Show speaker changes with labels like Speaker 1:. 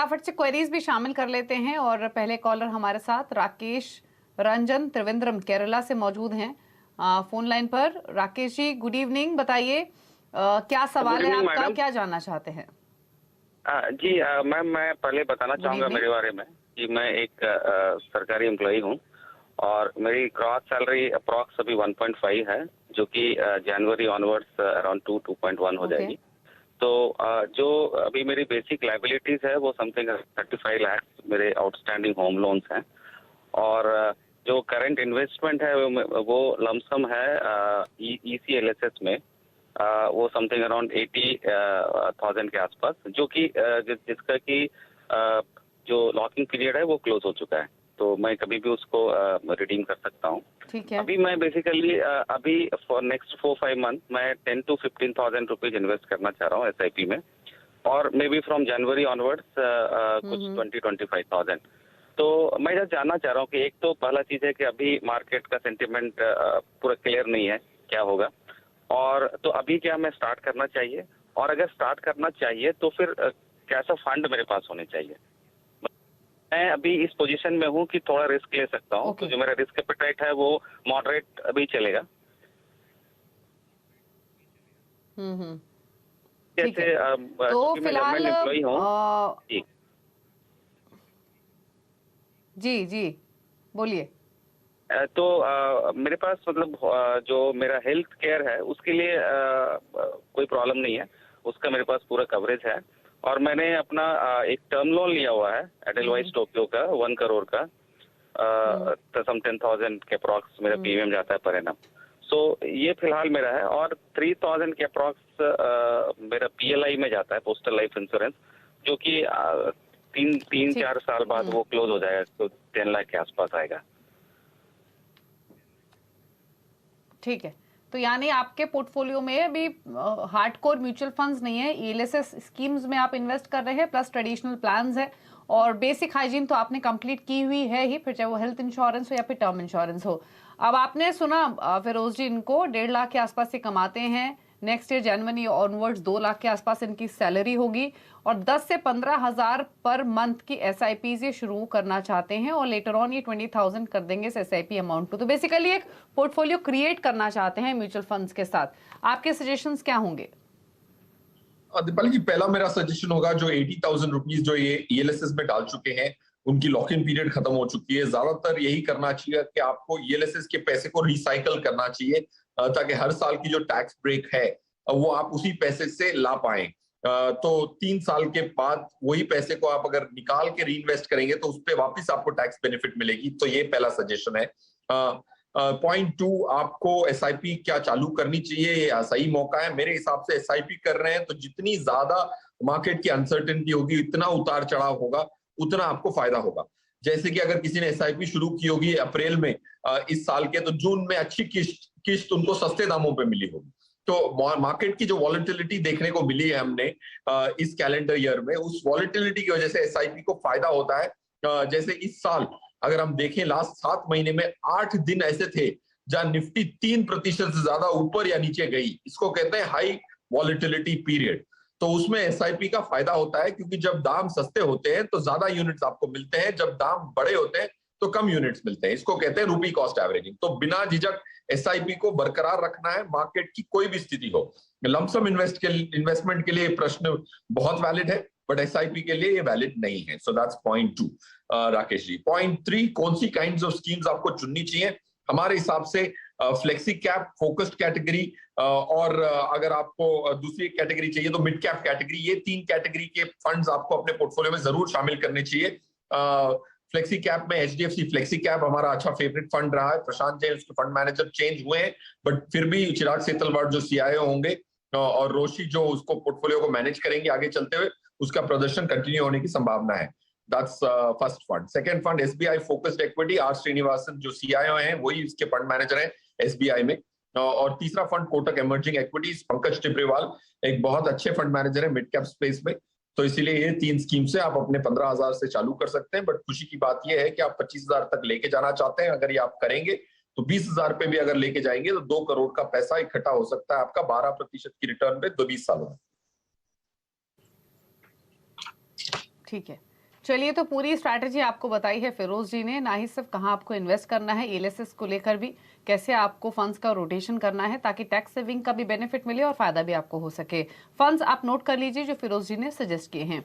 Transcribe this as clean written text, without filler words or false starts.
Speaker 1: फटाफट से क्वेरीज भी शामिल कर लेते हैं और पहले कॉलर हमारे साथ राकेश रंजन त्रिवेंद्रम केरला से मौजूद हैं फोन लाइन पर। राकेश जी गुड इवनिंग, बताइए क्या सवाल है आपका, क्या जानना चाहते हैं?
Speaker 2: जी मैम, मैं पहले बताना चाहूंगा मेरे बारे में कि मैं एक सरकारी एम्प्लॉई हूं और मेरी क्रॉस सैलरी अप्रॉक्स अभी 1.5 है, जो कि जनवरी ऑनवर्ड्स अराउंड 2.1 हो जाएगी। तो जो अभी मेरी बेसिक लाइबिलिटीज है वो समथिंग 35 लाख मेरे आउटस्टैंडिंग होम लोन्स हैं और जो करंट इन्वेस्टमेंट है वो लमसम है ECLSS में वो समथिंग अराउंड 80,000 के आसपास, जो कि जिसका कि जो लॉकिंग पीरियड है वो क्लोज हो चुका है, तो मैं कभी भी उसको रिडीम कर सकता हूँ।
Speaker 1: ठीक है।
Speaker 2: अभी मैं बेसिकली अभी फॉर नेक्स्ट 4-5 मंथ मैं 10 to 15,000 रुपीज इन्वेस्ट करना चाह रहा हूँ SIP में, और may be from January onwards कुछ 20-25,000। तो मैं जस्ट जानना चाह रहा हूँ कि एक तो पहला चीज है कि अभी मार्केट का सेंटिमेंट पूरा क्लियर नहीं है क्या होगा, और तो अभी क्या मैं स्टार्ट करना चाहिए, और अगर स्टार्ट करना चाहिए तो फिर कैसा फंड मेरे पास होने चाहिए। मैं अभी इस पोजीशन में हूँ कि थोड़ा रिस्क ले सकता हूँ, तो जो मेरा रिस्क एपेटाइट है वो मॉडरेट अभी चलेगा।
Speaker 1: जैसे तो फिलहाल
Speaker 2: एम्प्लॉई हूँ।
Speaker 1: जी जी बोलिए।
Speaker 2: तो मेरे पास मतलब जो मेरा हेल्थ केयर है उसके लिए कोई प्रॉब्लम नहीं है, उसका मेरे पास पूरा कवरेज है, और मैंने अपना एक टर्म लोन लिया हुआ है एडेलवाइस टोक्यो का 1 करोड़ का, सम 10,000 के अप्रॉक्स मेरा प्रीमियम जाता है पर एनम। सो ये फिलहाल मेरा है, और 3,000 के अप्रॉक्स मेरा PLI में जाता है, पोस्टल लाइफ इंश्योरेंस, जो कि 3-4 साल बाद वो क्लोज हो जाएगा, तो 10 लाख के आसपास आएगा।
Speaker 1: ठीक है, तो यानी आपके पोर्टफोलियो में अभी हार्डकोर म्यूचुअल फंड्स नहीं है, ELSS स्कीम्स में आप इन्वेस्ट कर रहे हैं, प्लस ट्रेडिशनल प्लान्स है, और बेसिक हाइजीन तो आपने कंप्लीट की हुई है ही, फिर चाहे वो हेल्थ इंश्योरेंस हो या फिर टर्म इंश्योरेंस हो। अब आपने सुना फिरोज जी इनको 1.5 लाख के आसपास से कमाते हैं, नेक्स्ट ईयर जनवरी ऑनवर्ड्स 2 लाख के आसपास इनकी सैलरी होगी, और 10 से 15,000 पर मंथ की SIPs ये शुरू करना चाहते हैं, और लेटर ऑन ये 20,000 कर देंगे इस SIP अमाउंट को। तो बेसिकली एक पोर्टफोलियो क्रिएट करना चाहते हैं म्यूचुअल फंड्स के साथ। आपके सजेशंस क्या होंगे?
Speaker 3: दीपाली जी, पहला मेरा सजेशन होगा, जो 80,000 रुपीज जो ये ELSS में डाल चुके हैं उनकी लॉक इन पीरियड खत्म हो चुकी है। ज्यादातर यही करना चाहिए कि आपको ELSS के पैसे को रिसाइकल करना चाहिए, ताकि हर साल की जो टैक्स ब्रेक है वो आप उसी पैसे से ला पाए। तो 3 साल के बाद वही पैसे को आप अगर निकाल के री इन्वेस्ट करेंगे तो उस पर वापिस आपको टैक्स बेनिफिट मिलेगी। तो ये पहला सजेशन है। पॉइंट 2, आपको SIP क्या चालू करनी चाहिए, ये सही मौका है। मेरे हिसाब से SIP कर रहे हैं तो जितनी ज्यादा मार्केट की अनसर्टेनिटी होगी, इतना उतार चढ़ाव होगा, उतना आपको फायदा होगा। जैसे कि अगर किसी ने SIP शुरू की होगी अप्रैल में इस साल के, तो जून में अच्छी किस्त उनको सस्ते दामों पे मिली होगी। तो मार्केट की जो वॉलेटिलिटी देखने को मिली है हमने इस कैलेंडर ईयर में, उस वॉलेटिलिटी की वजह से SIP को फायदा होता है। जैसे इस साल अगर हम देखें, लास्ट 7 महीने में 8 दिन ऐसे थे जहां निफ्टी 3% से ज्यादा ऊपर या नीचे गई। इसको कहते हैं हाई वॉलेटिलिटी पीरियड। तो उसमें SIP का फायदा होता है, क्योंकि जब दाम सस्ते होते हैं तो ज्यादा यूनिट्स आपको मिलते हैं, जब दाम बड़े होते हैं तो कम यूनिट्स मिलते हैं। इसको कहते हैं रूपी कॉस्ट एवरेजिंग। तो बिना झिझक SIP को बरकरार रखना है, मार्केट की कोई भी स्थिति हो। लमसम इन्वेस्टमेंट के लिए प्रश्न बहुत वैलिड है, बट SIP के लिए ये वैलिड नहीं है। So that's point 2 Rakesh ji. Point 3, कौन सी काइंड्स ऑफ स्कीम्स आपको चुननी चाहिए? हमारे हिसाब से फ्लेक्सी कैप, फोकस्ड कैटेगरी, और अगर आपको दूसरी कैटेगरी चाहिए तो मिड कैप कैटेगरी, ये 3 कैटेगरी के फंड्स आपको अपने पोर्टफोलियो में जरूर शामिल करने चाहिए। फ्लेक्सी कैप में HDFC फ्लेक्सी कैप हमारा अच्छा फेवरेट फंड रहा है। प्रशांत जैन उसके फंड मैनेजर चेंज हुए हैं, बट फिर भी चिराग सेतलवाड़ जो CIO होंगे और रोशी जो उसको पोर्टफोलियो को मैनेज करेंगे आगे चलते हुए, उसका प्रदर्शन कंटिन्यू होने की संभावना है। That's first fund. Second fund SBI Focused Equity, R Srinivasan जो CIO हैं वही इसके फंड मैनेजर हैं SBI में। और तीसरा fund Kotak emerging equities, Pankaj Tibrewal एक बहुत अच्छे फंड मैनेजर है मिड कैप स्पेस में। तो इसीलिए ये 3 स्कीम से आप अपने 15,000 से चालू कर सकते हैं। बट खुशी की बात यह है कि आप 25,000 तक लेके जाना चाहते हैं। अगर ये आप करेंगे तो 20,000 पे भी अगर लेके जाएंगे तो 2 करोड़ का पैसा इकट्ठा हो सकता है आपका 12% की रिटर्न पे 20 सालों में।
Speaker 1: ठीक है। चलिए, तो पूरी स्ट्रैटेजी आपको बताई है फिरोज जी ने, ना ही सिर्फ कहाँ आपको इन्वेस्ट करना है, ईएलएसएस को लेकर भी कैसे आपको फंड्स का रोटेशन करना है ताकि टैक्स सेविंग का भी बेनिफिट मिले और फायदा भी आपको हो सके। फंड्स आप नोट कर लीजिए जो फिरोज जी ने सजेस्ट किए हैं।